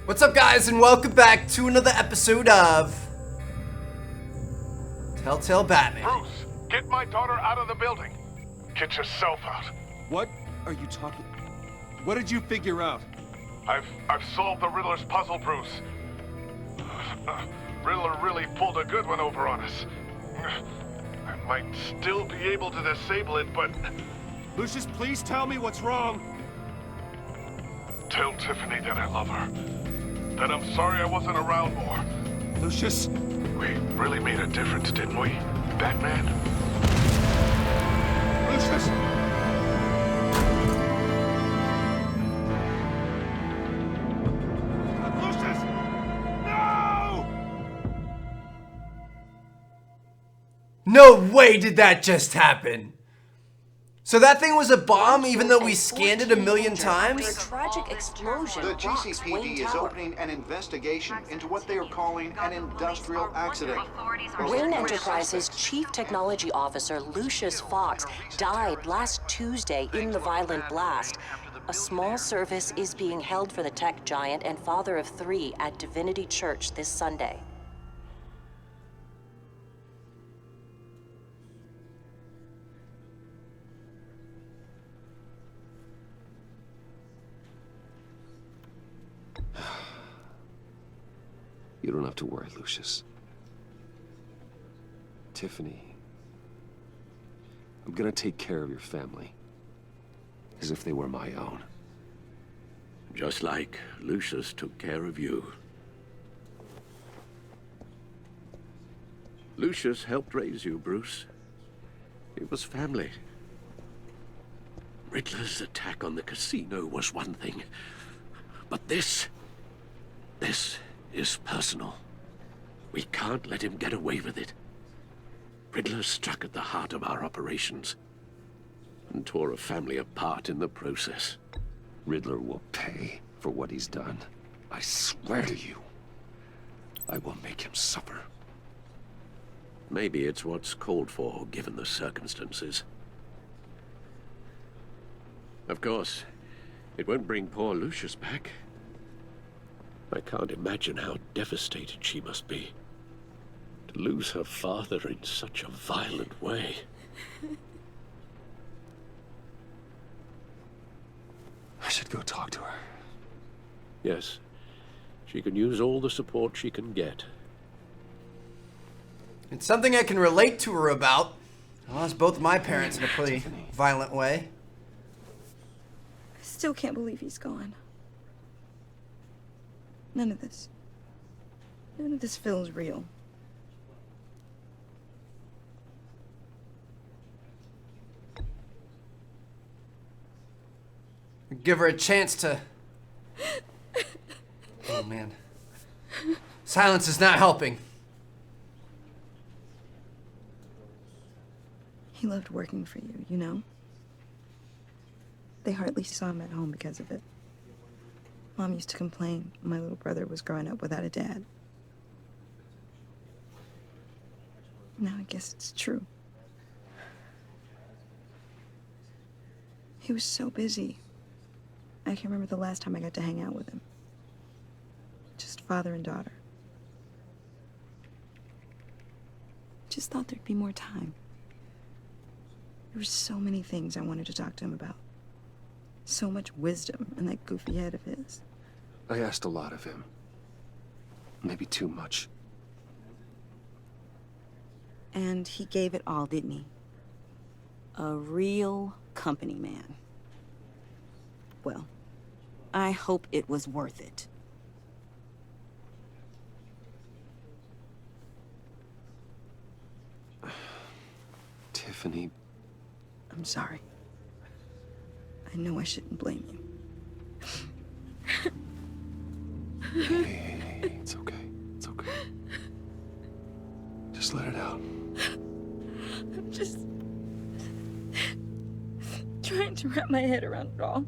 What's up, guys, and welcome back to another episode of Telltale Batman. Bruce, get my daughter out of the building. Get yourself out. What are you talking? What did you figure out? I've solved the Riddler's puzzle, Bruce. Riddler really pulled a good one over on us. I might still be able to disable it, but... Lucius, please tell me what's wrong. Tell Tiffany that I love her. That I'm sorry I wasn't around more. Lucius? We really made a difference, didn't we, Batman? Lucius! Lucius! No! No way did that just happen. So that thing was a bomb even though we scanned it a million A times? tragic explosion The rocks Wayne GCPD is Tower. opening an investigation into what they are calling an industrial accident. Wayne Enterprises Chief Technology Officer Lucius Fox died last Tuesday in the violent blast. A small service is being held for the tech giant and father of three at Divinity Church this Sunday. You don't have to worry, Lucius. Tiffany, I'm gonna take care of your family. As if they were my own. Just like Lucius took care of you. Lucius helped raise you, Bruce. It was family. Riddler's attack on the casino was one thing. But this is personal. We can't let him get away with it. Riddler struck at the heart of our operations and tore a family apart in the process. Riddler will pay for what he's done. I swear to you. I will make him suffer. Maybe it's what's called for, given the circumstances. Of course, it won't bring poor Lucius back. I can't imagine how devastated she must be. To lose her father in such a violent way. I should go talk to her. Yes, she can use all the support she can get. It's something I can relate to her about. I lost both my parents in a pretty violent way. I still can't believe he's gone. None of this feels real. Give her a chance to... Oh, man. Silence is not helping. He loved working for you, you know? They hardly saw him at home because of it. Mom used to complain my little brother was growing up without a dad. Now I guess it's true. He was so busy. I can't remember the last time I got to hang out with him. Just father and daughter. Just thought there'd be more time. There were so many things I wanted to talk to him about. So much wisdom in that goofy head of his. I asked a lot of him. Maybe too much. And he gave it all, didn't he? A real company man. Well, I hope it was worth it. Tiffany, I'm sorry. I know I shouldn't blame you. hey, it's okay. It's okay. Just let it out. I'm just trying to wrap my head around it all.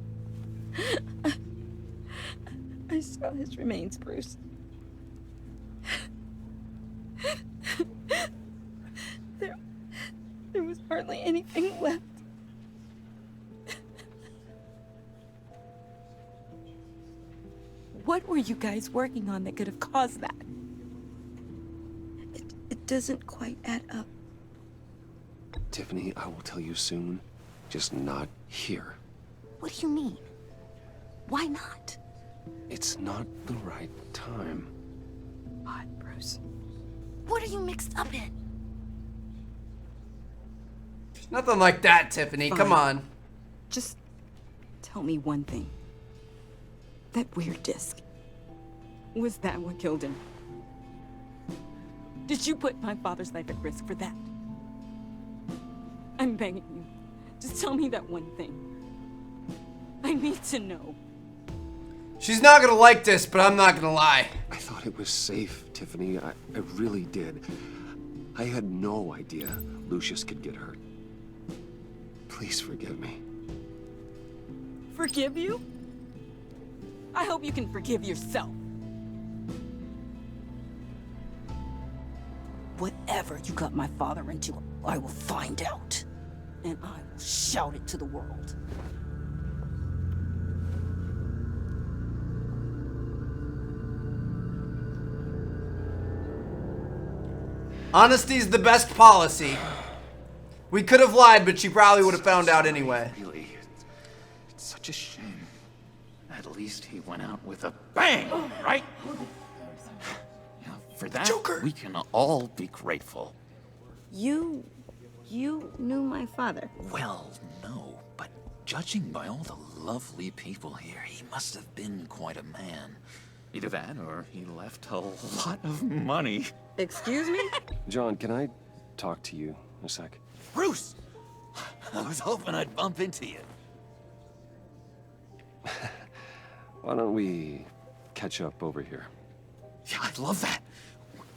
I saw his remains, Bruce. There was hardly anything left. What were you guys working on that could have caused that? It doesn't quite add up. Tiffany, I will tell you soon. Just not here. What do you mean? Why not? It's not the right time. What, Bruce? What are you mixed up in? Nothing like that, Tiffany. Come Fine. on. Just tell me one thing. That weird disc. Was that what killed him? Did you put my father's life at risk for that? I'm begging you. Just tell me that one thing. I need to know. She's not gonna like this, but I'm not gonna lie. I thought it was safe, Tiffany. I really did. I had no idea Lucius could get hurt. Please forgive me. Forgive you? I hope you can forgive yourself. Whatever you got my father into, I will find out. And I will shout it to the world. Honesty's the best policy. We could have lied, but she probably would have found out anyway. Really, it's such a shame. At least he went out with a bang, right? Yeah, for that, Joker. we can all be grateful. You knew my father. Well, no, but judging by all the lovely people here, he must have been quite a man. Either that, or he left a lot of money. Excuse me? John, can I talk to you a sec? Bruce! I was hoping I'd bump into you. Why don't we catch up over here? Yeah, I'd love that.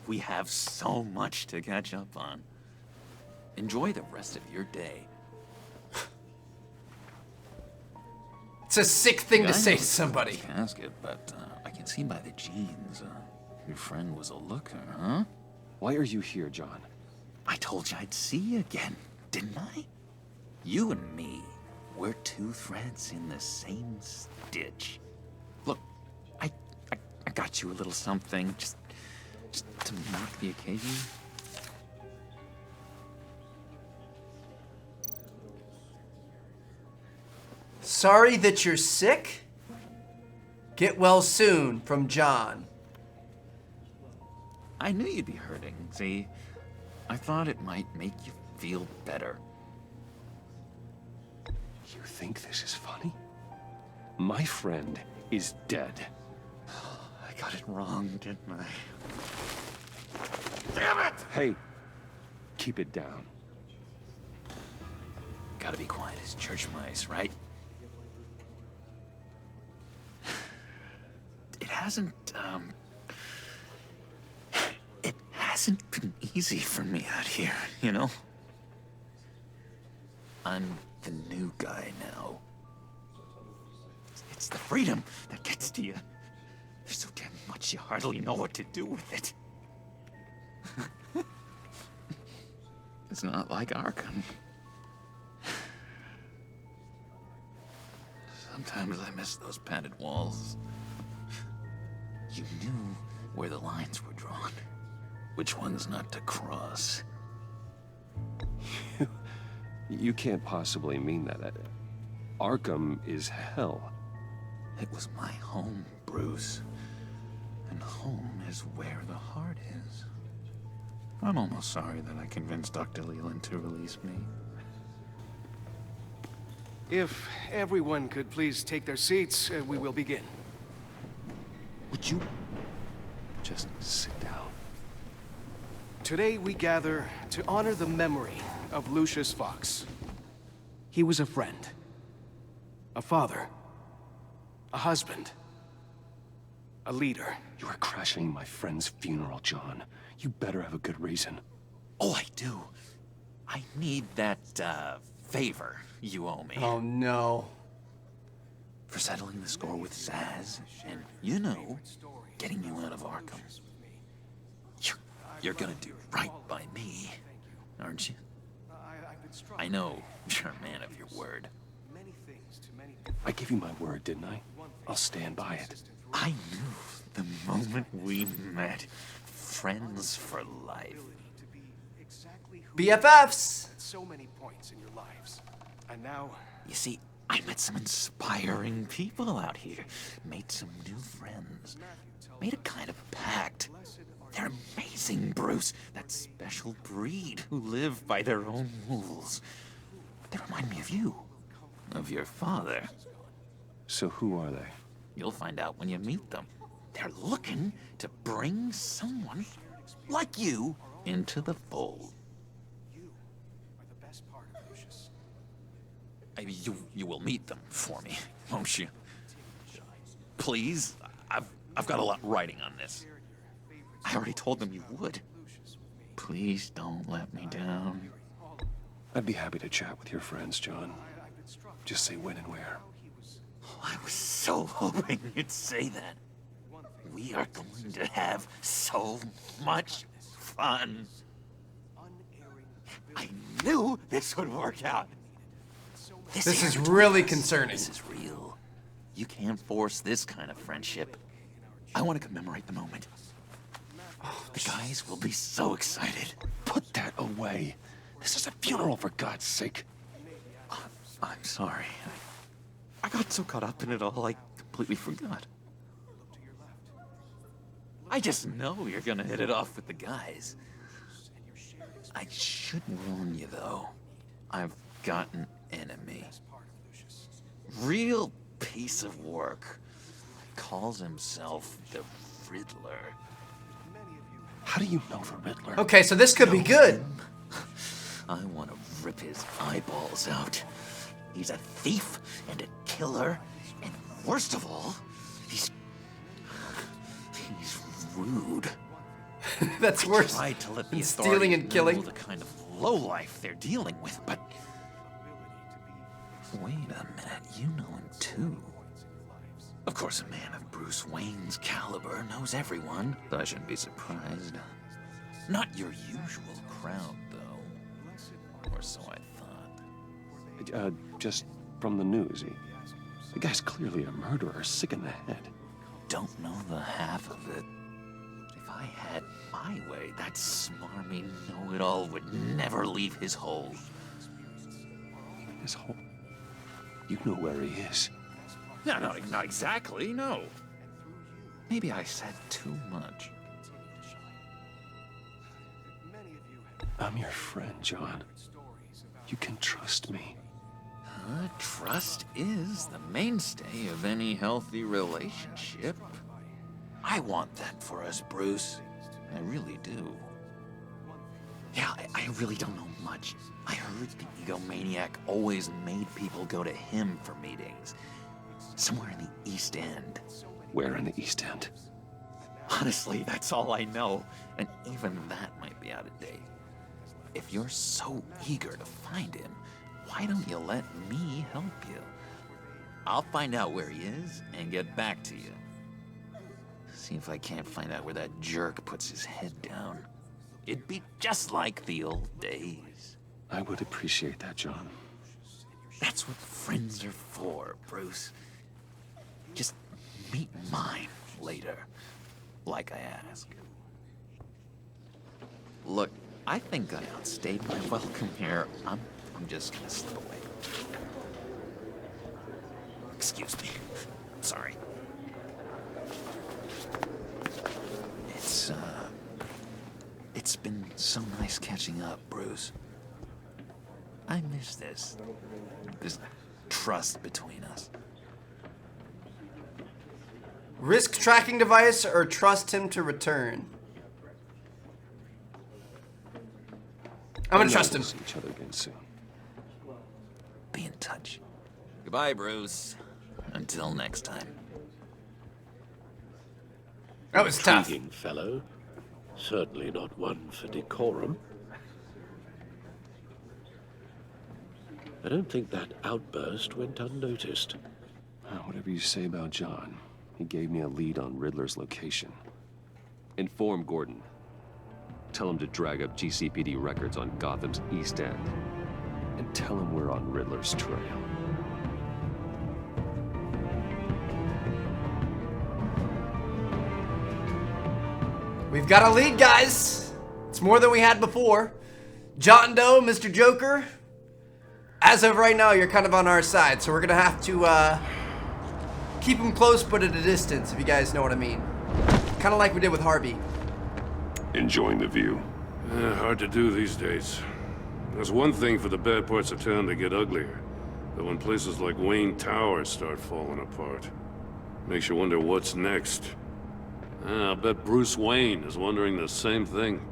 We have so much to catch up on. Enjoy the rest of your day. It's a sick thing Yeah, to I say know to it's somebody. a casket, but I can see by the jeans. Your friend was a looker, huh? Why are you here, John? I told you I'd see you again, didn't I? You and me, we're two threads in the same stitch. Look, I got you a little something, just to mark the occasion. Sorry that you're sick? Get well soon, from John. I knew you'd be hurting, see? I thought it might make you feel better. You think this is funny? My friend is dead. I got it wrong, didn't I? Damn it! Hey, keep it down. Gotta be quiet as church mice, right? It hasn't been easy for me out here, you know? I'm the new guy now. It's the freedom that gets to you. There's so damn much you hardly know what to do with it. It's not like Arkham. Sometimes I miss those padded walls. You knew where the lines were drawn. Which ones not to cross. You can't possibly mean that. Arkham is hell. It was my home, Bruce. And home is where the heart is. I'm almost sorry that I convinced Dr. Leland to release me. If everyone could please take their seats, we will begin. Would you just sit down? Today we gather to honor the memory of Lucius Fox. He was a friend, a father, a husband, a leader. You are crashing my friend's funeral, John. You better have a good reason. Oh, I do. I need that, favor you owe me. Oh no. For settling the score with Zaz, and, you know, getting you out of Arkham. You're gonna do right by me, aren't you? I know you're a man of your word. I gave you my word, didn't I? I'll stand by it. I knew moment we met. Friends for life. BFFs. At so many points in your lives. And now, You see, I met some inspiring people out here. Made some new friends. Made a kind of pact. They're amazing, Bruce. That special breed who live by their own rules. They remind me of you. Of your father. So who are they? You'll find out when you meet them. They're looking to bring someone like you into the fold. you are the best part of Lucius. You will meet them for me, won't you? Please? I've got a lot riding on this. I already told them you would. Please don't let me down. I'd be happy to chat with your friends, John. Just say when and where. Oh, I was so hoping you'd say that. We are going to have so much fun. I knew this would work out. This is really concerning. This is real. You can't force this kind of friendship. I want to commemorate the moment. The guys will be so excited. Put that away. This is a funeral, for God's sake. I'm sorry. I got so caught up in it all, I completely forgot. I just know you're gonna hit it off with the guys. I should warn you, though. I've got an enemy. Real piece of work. Calls himself the Riddler. How do you know the Riddler? Okay, so this could be good. I want to rip his eyeballs out. He's a thief and a killer, and worst of all, he's rude. That's worse Tried to let the than stealing and authorities killing. know the kind of lowlife they're dealing with, but wait a minute, you know him too. Of course, a man of Bruce Wayne's caliber knows everyone, but I shouldn't be surprised. Not your usual crowd, though. Or so I thought. Just from the news. The guy's clearly a murderer, sick in the head. Don't know the half of it. If I had my way, that smarmy know-it-all would never leave his hole. His hole? You know where he is. No, not exactly, no. Maybe I said too much. I'm your friend, John. You can trust me. Trust is the mainstay of any healthy relationship. I want that for us, Bruce. I really do. Yeah, I really don't know much. I heard the egomaniac always made people go to him for meetings. Somewhere in the East End. Where in the East End? Honestly, that's all I know. And even that might be out of date. If you're so eager to find him, why don't you let me help you? I'll find out where he is and get back to you. See if I can't find out where that jerk puts his head down. It'd be just like the old days. I would appreciate that, John. That's what friends are for, Bruce. Just meet mine later, like I asked. Look, I think I outstayed my welcome here. I'm just gonna slip away. Excuse me. Sorry. It's been so nice catching up, Bruce. I miss this trust between us. Risk tracking device or trust him to return? I'm gonna trust him. We'll see each other again soon. Be in touch. Goodbye, Bruce. Until next time. That was tough. Intriguing fellow. Certainly not one for decorum. I don't think that outburst went unnoticed. Whatever you say about John, he gave me a lead on Riddler's location. Inform Gordon. Tell him to drag up GCPD records on Gotham's East End. And tell him we're on Riddler's trail. We've got a lead, guys. It's more than we had before. John Doe, Mr. Joker. As of right now, you're kind of on our side, so we're gonna have to keep him close but at a distance, if you guys know what I mean. Kind of like we did with Harvey. Enjoying the view? Hard to do these days. There's one thing for the bad parts of town to get uglier. But when places like Wayne Tower start falling apart, makes you wonder what's next. I'll bet Bruce Wayne is wondering the same thing.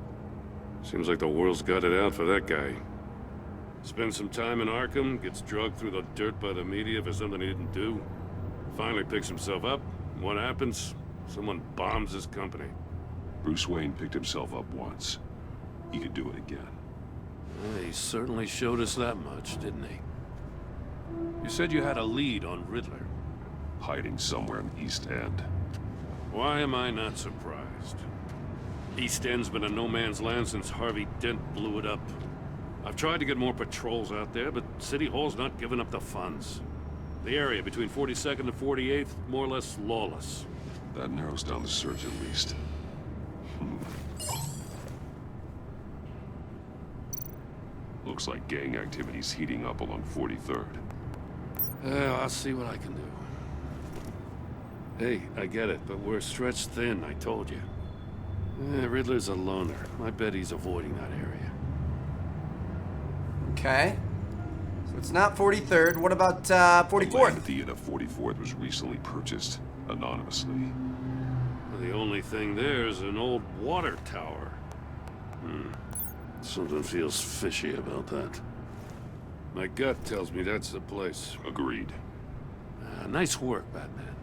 Seems like the world's got it out for that guy. Spends some time in Arkham, gets drugged through the dirt by the media for something he didn't do. Finally picks himself up. What happens? Someone bombs his company. Bruce Wayne picked himself up once. He could do it again. He certainly showed us that much, didn't he? You said you had a lead on Riddler. Hiding somewhere in East End. Why am I not surprised? East End's been a no-man's land since Harvey Dent blew it up. I've tried to get more patrols out there, but City Hall's not giving up the funds. The area between 42nd and 48th, more or less lawless. That narrows down the search at least. Looks like gang activity's heating up along 43rd. I'll see what I can do. Hey, I get it, but we're stretched thin, I told you. Riddler's a loner. I bet he's avoiding that area. Okay. So it's not 43rd. What about 44th? The land at the end of 44th was recently purchased anonymously. The only thing there is an old water tower. Something feels fishy about that. My gut tells me that's the place. Agreed. Nice work, Batman.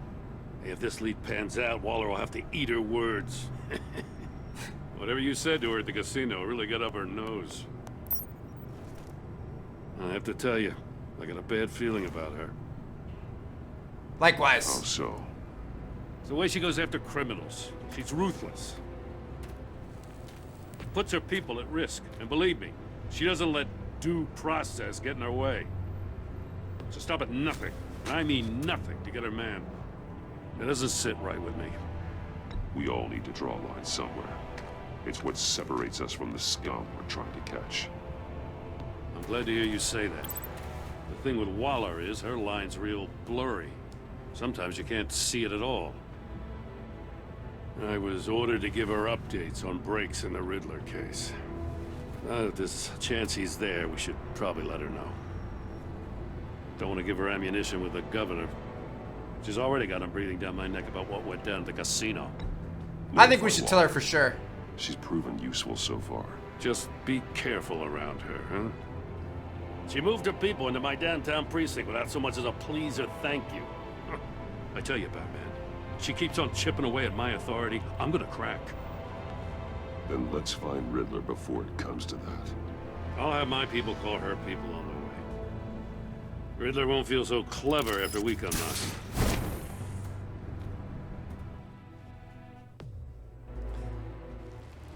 Hey, if this lead pans out, Waller will have to eat her words. Whatever you said to her at the casino really got up her nose. I have to tell you, I got a bad feeling about her. Likewise. How so? It's the way she goes after criminals. She's ruthless. Puts her people at risk. And believe me, she doesn't let due process get in her way. So stop at nothing, and I mean nothing, to get her man. It doesn't sit right with me. We all need to draw a line somewhere. It's what separates us from the scum we're trying to catch. I'm glad to hear you say that. The thing with Waller is her line's real blurry. Sometimes you can't see it at all. I was ordered to give her updates on breaks in the Riddler case. Now that there's a chance he's there, we should probably let her know. Don't want to give her ammunition with the governor. She's already got him breathing down my neck about what went down at the casino. I think we should tell her for sure. She's proven useful so far. Just be careful around her, huh? She moved her people into my downtown precinct without so much as a please or thank you. I tell you, Batman, she keeps on chipping away at my authority, I'm gonna crack. Then let's find Riddler before it comes to that. I'll have my people call her people on the way. Riddler won't feel so clever after we come knocking.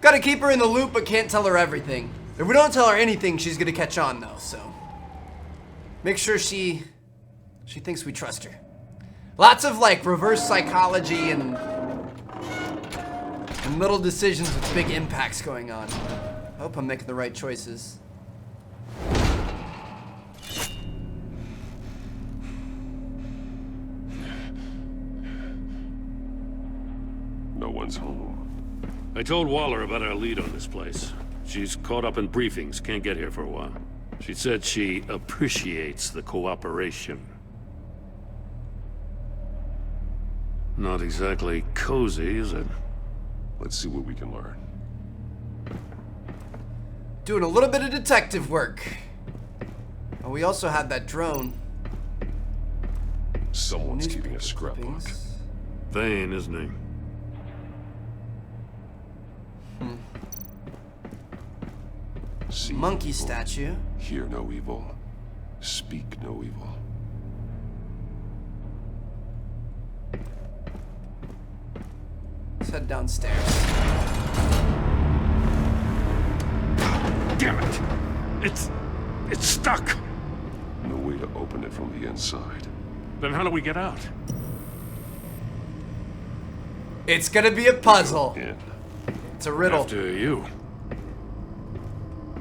Gotta keep her in the loop, but can't tell her everything. If we don't tell her anything, she's gonna catch on, though, so... make sure she thinks we trust her. Lots of, like, reverse psychology and little decisions with big impacts going on. I hope I'm making the right choices. No one's home. I told Waller about our lead on this place. She's caught up in briefings, can't get here for a while. She said she appreciates the cooperation. Not exactly cozy, is it? Let's see what we can learn. Doing a little bit of detective work. Oh, we also had that drone. Someone's keeping a scrapbook. Vain, isn't he? See Monkey evil, statue. hear no evil, speak no evil. Let's head downstairs. Damn it! It's stuck! No way to open it from the inside. Then how do we get out? It's gonna be a puzzle. In. It's a riddle. After you.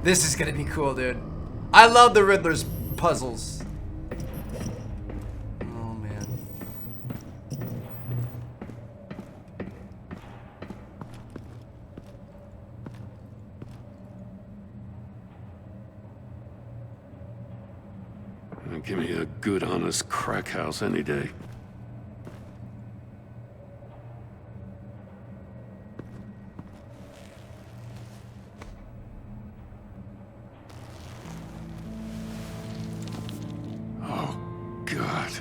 This is gonna be cool, dude. I love the Riddler's puzzles. Oh, man. Give me a good, honest crack house any day. Oh, God.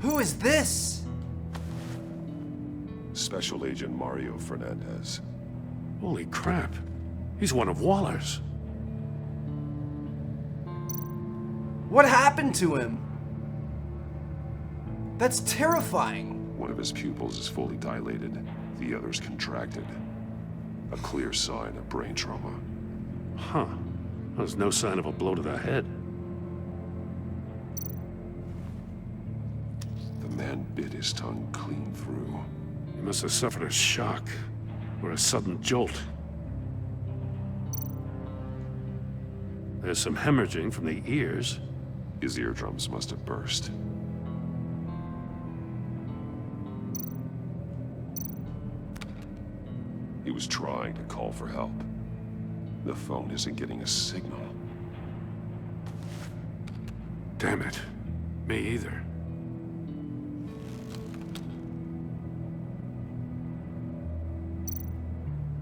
Who is this? Special Agent Mario Fernandez. Holy crap. He's one of Waller's. What happened to him? That's terrifying. One of his pupils is fully dilated, the other's contracted. A clear sign of brain trauma. Huh. There's no sign of a blow to the head. The man bit his tongue clean through. He must have suffered a shock or a sudden jolt. There's some hemorrhaging from the ears. His eardrums must have burst. He was trying to call for help. The phone isn't getting a signal. Damn it. Me either.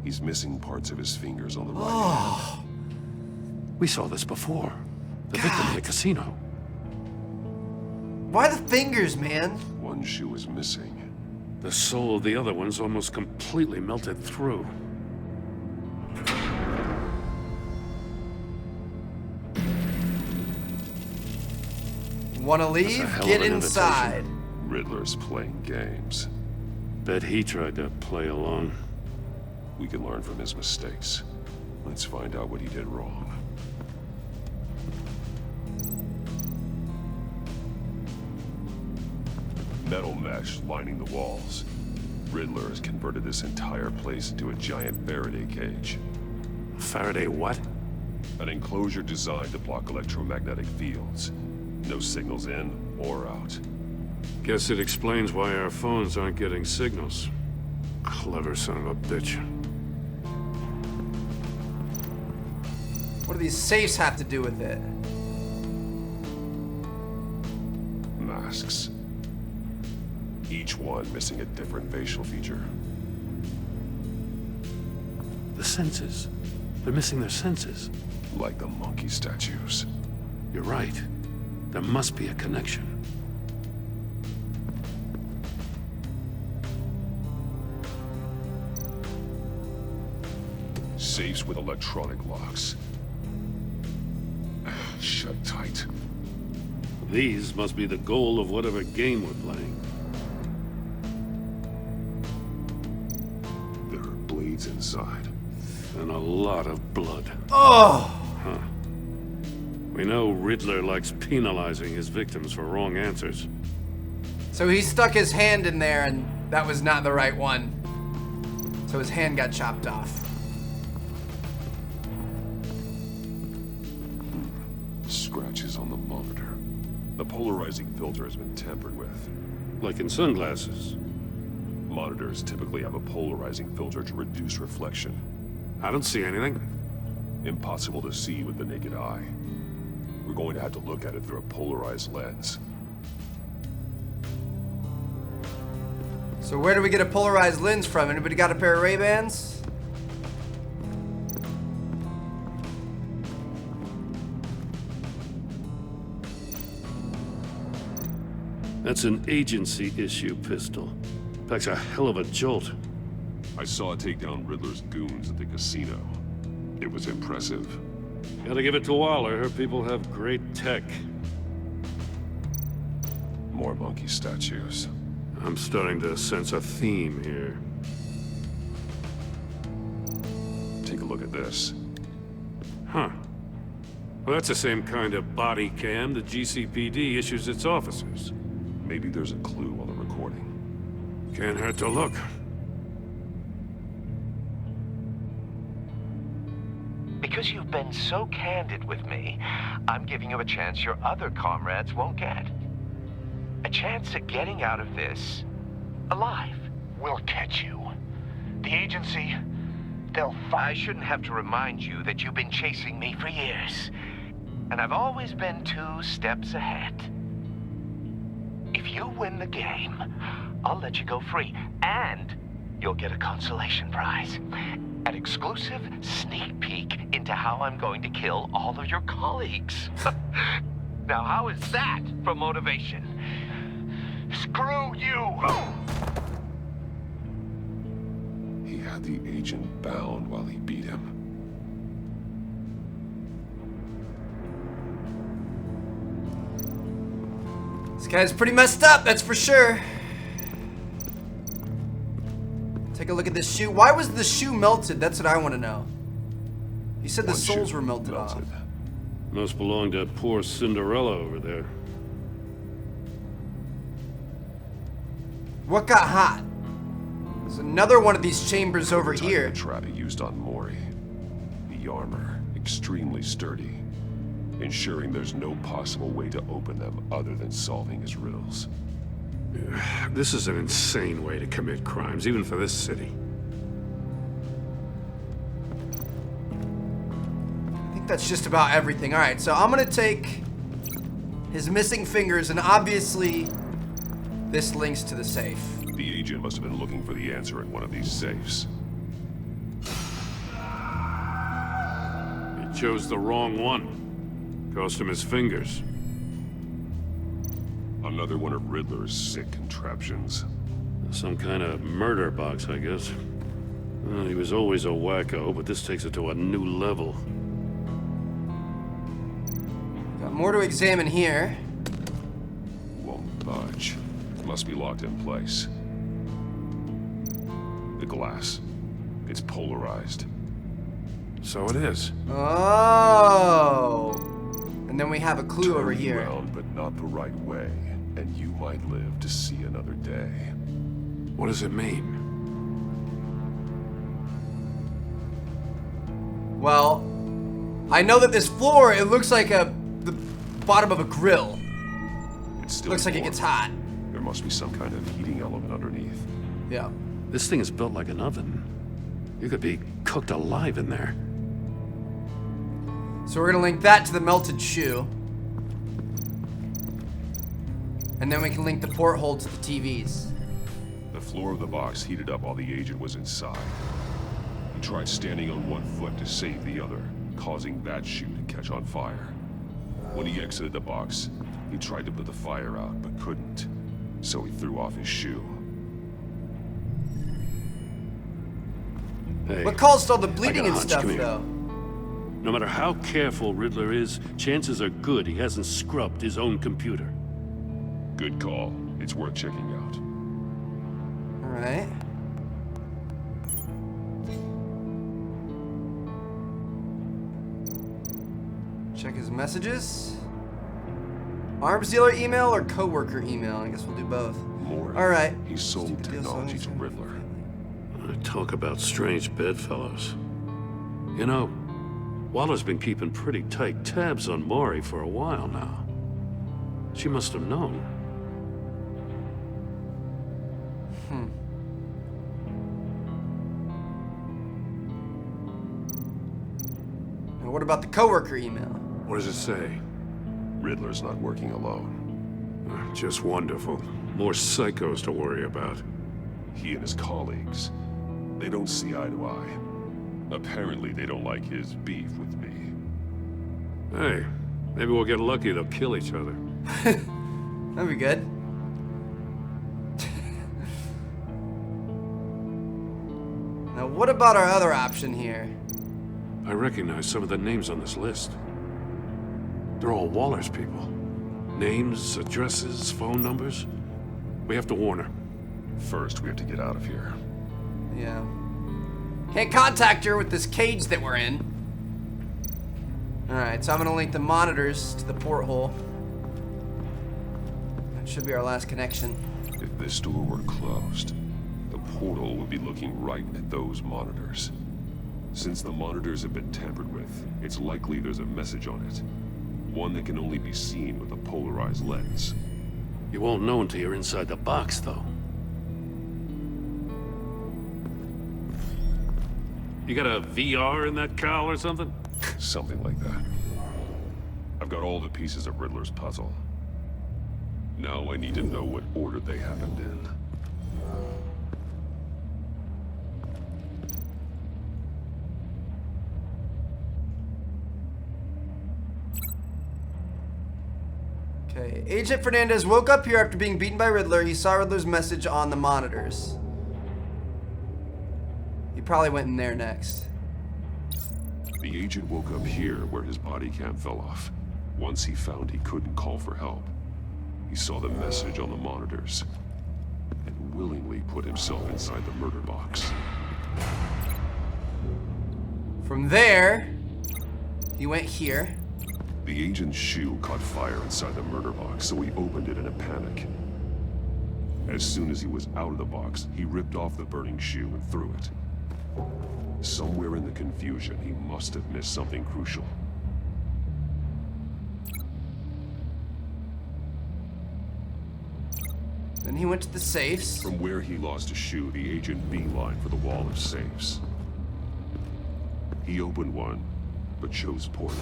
He's missing parts of his fingers on the right Oh. We saw this before. The victim in the casino. Why the fingers, man? hand. One shoe is missing. The soul of the other one's almost completely melted through. Wanna leave? Get inside. Riddler's playing games. Bet he tried to play along. We can learn from his mistakes. Let's find out what he did wrong. Metal mesh lining the walls. Riddler has converted this entire place into a giant Faraday cage. Faraday what? An enclosure designed to block electromagnetic fields. No signals in or out. Guess it explains why our phones aren't getting signals. Clever son of a bitch. What do these safes have to do with it? Masks. Each one missing a different facial feature. The senses. They're missing their senses. Like the monkey statues. You're right. There must be a connection. Safes with electronic locks. Shut tight. These must be the goal of whatever game we're playing. There are blades inside. And a lot of blood. Oh! Huh. We know Riddler likes penalizing his victims for wrong answers. So he stuck his hand in there and that was not the right one. So his hand got chopped off. Scratches on the monitor. The polarizing filter has been tampered with. Like in sunglasses. Monitors typically have a polarizing filter to reduce reflection. I don't see anything. Impossible to see with the naked eye. We're going to have to look at it through a polarized lens. So where do we get a polarized lens from? Anybody got a pair of Ray-Bans? That's an agency issue pistol. Packs a hell of a jolt. I saw it take down Riddler's goons at the casino. It was impressive. Gotta give it to Waller. Her people have great tech. More monkey statues. I'm starting to sense a theme here. Take a look at this. Huh. Well, that's the same kind of body cam the GCPD issues its officers. Maybe there's a clue on the recording. Can't hurt to look. because you've been so candid with me, I'm giving you a chance your other comrades won't get. A chance at getting out of this alive. We'll catch you. The agency, they'll I shouldn't have to remind you that you've been chasing me for years. And I've always been 2 steps ahead. If you win the game, I'll let you go free. And you'll get a consolation prize. An exclusive sneak peek into how I'm going to kill all of your colleagues. Now, how is that for motivation? Screw you! He had the agent bound while he beat him. This guy's pretty messed up, that's for sure. Take a look at this shoe. Why was the shoe melted? That's what I want to know. You said the soles were melted off. Must belong to poor Cinderella over there. What got hot? There's another one of these chambers over here. The trap he used on Mori. The armor, extremely sturdy, ensuring there's no possible way to open them other than solving his riddles. This is an insane way to commit crimes, even for this city. I think that's just about everything. Alright, so I'm gonna take his missing fingers, and obviously this links to the safe. The agent must have been looking for the answer in one of these safes. He chose the wrong one. Cost him his fingers. Another one of Riddler's sick contraptions. Some kind of murder box, I guess. Well, he was always a wacko, but this takes it to a new level. Got more to examine here. Won't budge. Must be locked in place. The glass. It's polarized. So it is. Oh. And then we have a clue over here. Around, but not the right way, and you might live to see another day. What does it mean? Well, I know that this floor, it looks like the bottom of a grill. It still looks like it gets hot. There must be some kind of heating element underneath. Yeah. This thing is built like an oven. You could be cooked alive in there. So we're gonna link that to the melted shoe. And then we can link the porthole to the TVs. The floor of the box heated up while the agent was inside. He tried standing on one foot to save the other, causing that shoe to catch on fire. When he exited the box, he tried to put the fire out, but couldn't. So he threw off his shoe. Hey, what caused all the bleeding I and got a hunch. stuff, Come here. though? No matter how careful Riddler is, chances are good he hasn't scrubbed his own computer. Good call. It's worth checking out. Alright. Check his messages. Arms dealer email or coworker email? I guess we'll do both. More. Alright. He sold technology to Riddler. Talk about strange bedfellows. You know, Waller's been keeping pretty tight tabs on Maury for a while now. She must have known. Now what about the coworker email? What does it say? Riddler's not working alone. Just wonderful. More psychos to worry about. He and his colleagues, they don't see eye to eye. Apparently they don't like his beef with me. Hey, maybe we'll get lucky they'll kill each other. That'd be good. Now what about our other option here? I recognize some of the names on this list. They're all Waller's people. Names, addresses, phone numbers. We have to warn her. First, we have to get out of here. Yeah. Can't contact her with this cage that we're in. Alright, so I'm gonna link the monitors to the porthole. That should be our last connection. If this door were closed, the portal would be looking right at those monitors. Since the monitors have been tampered with, it's likely there's a message on it. One that can only be seen with a polarized lens. You won't know until you're inside the box, though. You got a VR in that cowl or something? Something like that. I've got all the pieces of Riddler's puzzle. Now I need to know what order they happened in. Okay, Agent Fernandez woke up here after being beaten by Riddler. He saw Riddler's message on the monitors. He probably went in there next. The agent woke up here where his body cam fell off. Once he found he couldn't call for help, he saw the message on the monitors and willingly put himself inside the murder box. From there, he went here. The agent's shoe caught fire inside the murder box, so he opened it in a panic. As soon as he was out of the box, he ripped off the burning shoe and threw it. Somewhere in the confusion, he must have missed something crucial. Then he went to the safes. From where he lost a shoe, the agent beelined for the wall of safes. He opened one, but chose poorly.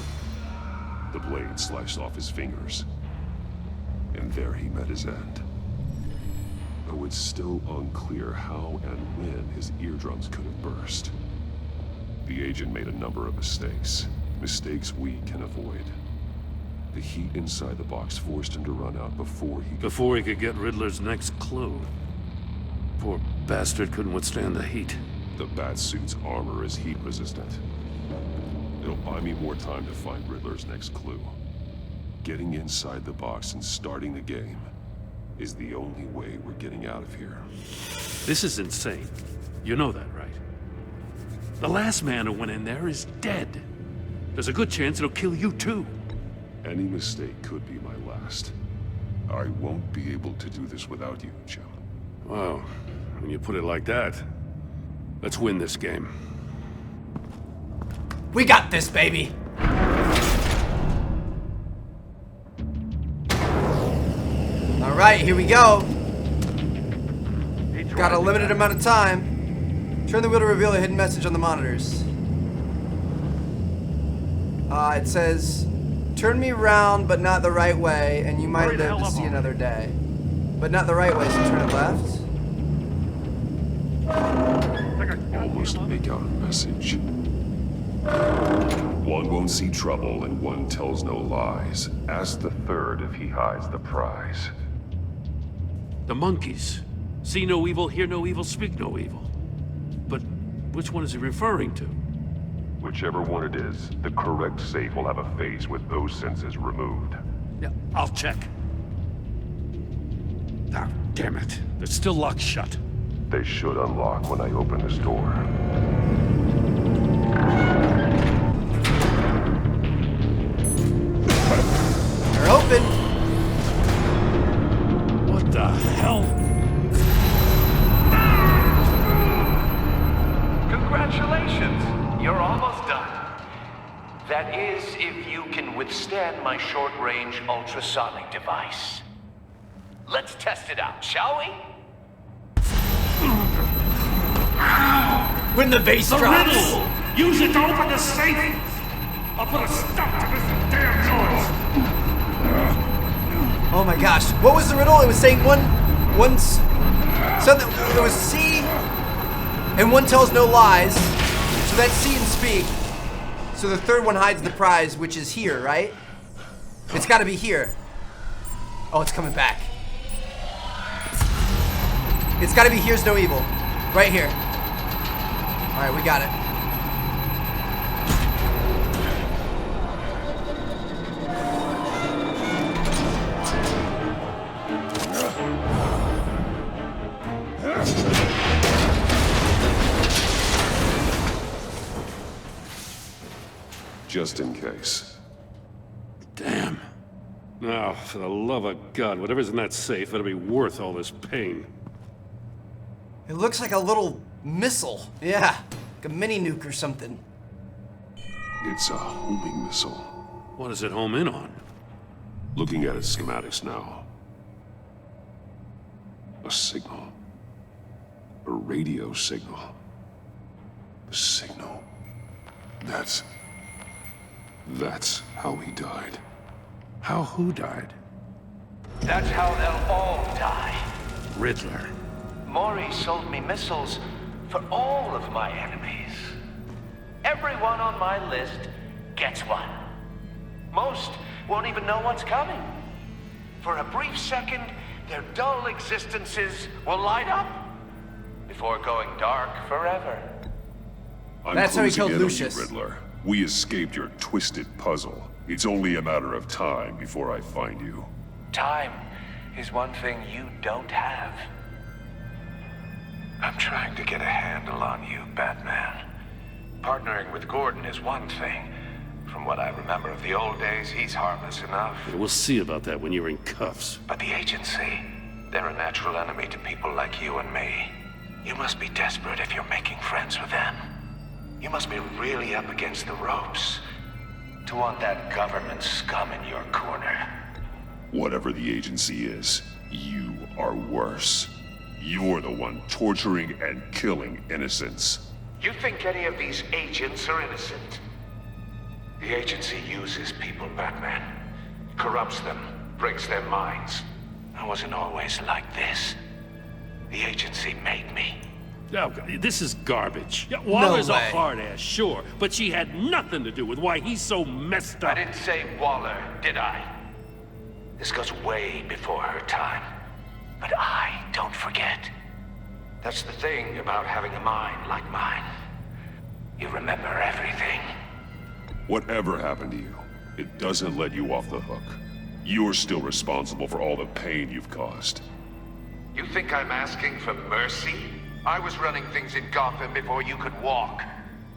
The blade sliced off his fingers. And there he met his end. Though it's still unclear how and when his eardrums could have burst. The agent made a number of mistakes. Mistakes we can avoid. The heat inside the box forced him to run out before he could get Riddler's next clue. Poor bastard couldn't withstand the heat. The Batsuit's armor is heat resistant. It'll buy me more time to find Riddler's next clue. Getting inside the box and starting the game is the only way we're getting out of here. This is insane. You know that, right? The last man who went in there is dead. There's a good chance it'll kill you too. Any mistake could be my last. I won't be able to do this without you, Jim. Wow, when you put it like that, let's win this game. We got this, baby! Alright, here we go. Got a limited amount of time. Turn the wheel to reveal a hidden message on the monitors. It says, turn me round, but not the right way, and you might live to see another day. But not the right way, so turn it left. Almost make out a message. One won't see trouble, and one tells no lies. Ask the third if he hides the prize. The monkeys. See no evil, hear no evil, speak no evil. But which one is he referring to? Whichever one it is, the correct safe will have a face with those senses removed. Yeah, I'll check. Ah, damn it. They're still locked shut. They should unlock when I open this door. They're open. What the hell? Congratulations! You're almost done. That is, if you can withstand my short-range ultrasonic device. Let's test it out, shall we? When the bass drops. Riddle! Use it to open the safe! I'll put a stop to this damn noise! Oh my gosh. What was the riddle? It was saying something, there was see, and one tells no lies. So that's see and speak. So the third one hides the prize, which is here, right? It's gotta be here. Oh, it's coming back. It's gotta be here's no evil. Right here. Alright, we got it. Just in case. Damn. Now, for the love of God, whatever's in that safe better be worth all this pain. It looks like a little missile. Yeah. Like a mini nuke or something. It's a homing missile. What does it home in on? Looking at its schematics now. A signal. A radio signal. The signal. That's how he died. How who died? That's how they'll all die. Riddler. Maury sold me missiles for all of my enemies. Everyone on my list gets one. Most won't even know what's coming. For a brief second, their dull existences will light up before going dark forever. That's how he closing killed in on you, Lucius. Riddler. We escaped your twisted puzzle. It's only a matter of time before I find you. Time is one thing you don't have. I'm trying to get a handle on you, Batman. Partnering with Gordon is one thing. From what I remember of the old days, he's harmless enough. We'll see about that when you're in cuffs. But the agency, they're a natural enemy to people like you and me. You must be desperate if you're making friends with them. You must be really up against the ropes to want that government scum in your corner. Whatever the agency is, you are worse. You're the one torturing and killing innocents. You think any of these agents are innocent? The agency uses people, Batman. Corrupts them, breaks their minds. I wasn't always like this. The agency made me. Oh, this is garbage. Yeah, Waller's No a way. hard-ass, sure, but she had nothing to do with why he's so messed up. I didn't say Waller, did I? This goes way before her time. But I don't forget. That's the thing about having a mind like mine. You remember everything. Whatever happened to you, it doesn't let you off the hook. You're still responsible for all the pain you've caused. You think I'm asking for mercy? I was running things in Gotham before you could walk.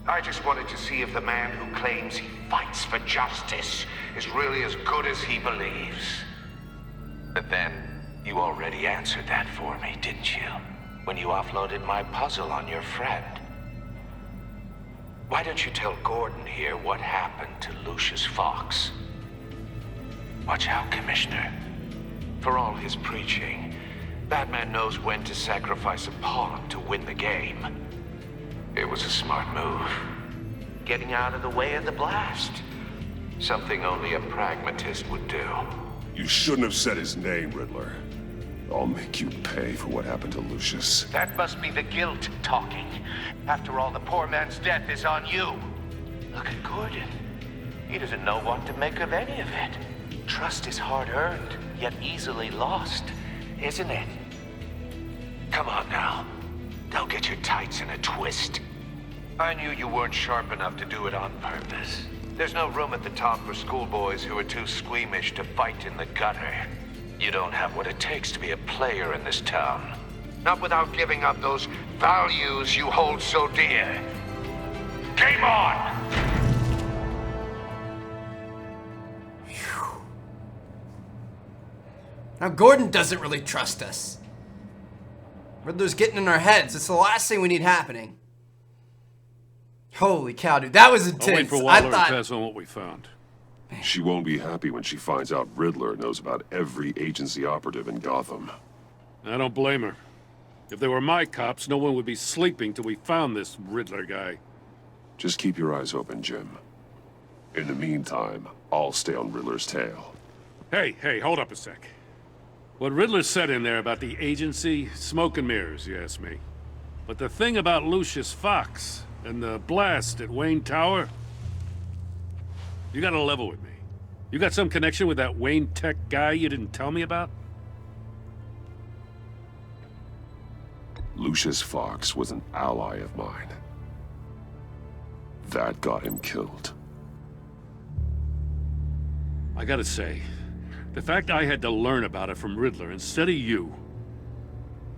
I just wanted to see if the man who claims he fights for justice is really as good as he believes. But then, you already answered that for me, didn't you? When you offloaded my puzzle on your friend. Why don't you tell Gordon here what happened to Lucius Fox? Watch out, Commissioner. For all his preaching, Batman knows when to sacrifice a pawn to win the game. It was a smart move. Getting out of the way of the blast. Something only a pragmatist would do. You shouldn't have said his name, Riddler. I'll make you pay for what happened to Lucius. That must be the guilt talking. After all, the poor man's death is on you. Look at Gordon. He doesn't know what to make of any of it. Trust is hard-earned, yet easily lost, isn't it? Come on now. Don't get your tights in a twist. I knew you weren't sharp enough to do it on purpose. There's no room at the top for schoolboys who are too squeamish to fight in the gutter. You don't have what it takes to be a player in this town. Not without giving up those values you hold so dear. Game on! Now Gordon doesn't really trust us. Riddler's getting in our heads. It's the last thing we need happening. Holy cow, dude. That was intense. I'll wait for I Waller to thought... pass on what we found. She won't be happy when she finds out Riddler knows about every agency operative in Gotham. I don't blame her. If they were my cops, no one would be sleeping till we found this Riddler guy. Just keep your eyes open, Jim. In the meantime, I'll stay on Riddler's tail. Hey, hold up a sec. What Riddler said in there about the agency, smoke and mirrors, you ask me. But the thing about Lucius Fox and the blast at Wayne Tower, you gotta level with me. You got some connection with that Wayne Tech guy you didn't tell me about? Lucius Fox was an ally of mine. That got him killed. I gotta say, the fact I had to learn about it from Riddler instead of you,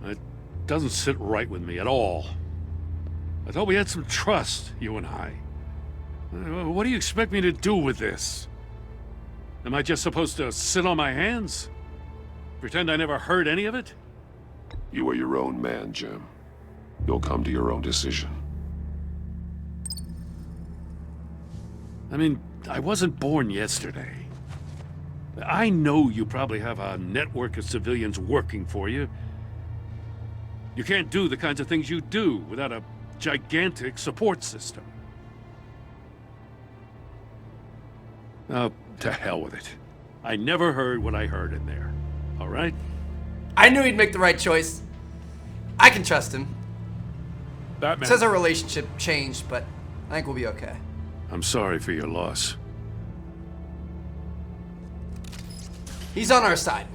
it doesn't sit right with me at all. I thought we had some trust, you and I. What do you expect me to do with this? Am I just supposed to sit on my hands? Pretend I never heard any of it? You are your own man, Jim. You'll come to your own decision. I mean, I wasn't born yesterday. I know you probably have a network of civilians working for you. You can't do the kinds of things you do without a gigantic support system. Oh, to hell with it. I never heard what I heard in there. All right? I knew he'd make the right choice. I can trust him. Batman. Says our relationship changed, but I think we'll be okay. I'm sorry for your loss. He's on our side.